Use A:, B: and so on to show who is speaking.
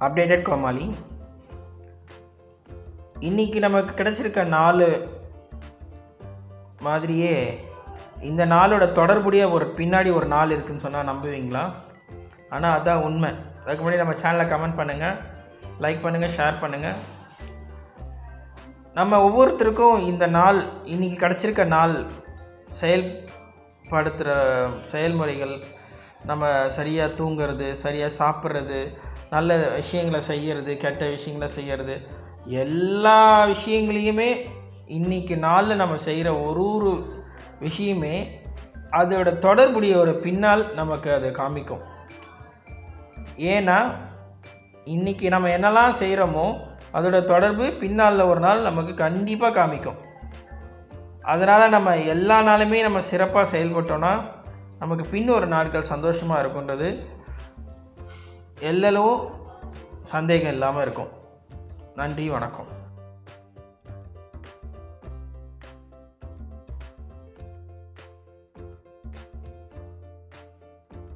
A: Updated கோமாளி. இன்றைக்கி நமக்கு கிடச்சிருக்க நாள் மாதிரியே இந்த நாளோட தொடர்புடைய பின்னாடி ஒரு நாள் இருக்குதுன்னு சொன்னால் நம்புவீங்களா? ஆனால் அதுதான் உண்மை. அதுக்கு முன்னாடி நம்ம சேனலை கமெண்ட் பண்ணுங்கள், லைக் பண்ணுங்கள், ஷேர் பண்ணுங்கள். நம்ம ஒவ்வொருத்தருக்கும் இந்த நாள், இன்றைக்கி கிடச்சிருக்க நாள் செயல்படுத்துகிற செயல்முறைகள், நம்ம சரியாக தூங்கிறது, சரியாக சாப்பிட்றது, நல்ல விஷயங்களை செய்கிறது, கெட்ட விஷயங்களை செய்கிறது, எல்லா விஷயங்களையுமே இன்றைக்கி நாளில் நம்ம செய்கிற ஒரு விஷயமே அதோட தொடர்புடைய பின்னால் நமக்கு அது காமிக்கும். ஏன்னா இன்றைக்கி நம்ம என்னெல்லாம் செய்கிறோமோ அதோட தொடர்பு பின்னால் ஒரு நாள் நமக்கு கண்டிப்பாக காமிக்கும். அதனால் நம்ம எல்லா நாளுமே நம்ம சிறப்பாக செயல்பட்டோன்னா நமக்கு பின் ஒரு நாட்கள் சந்தோஷமாக இருக்குன்றது எல்லளவும் சந்தேகம் இல்லாமல் இருக்கும். நன்றி, வணக்கம்.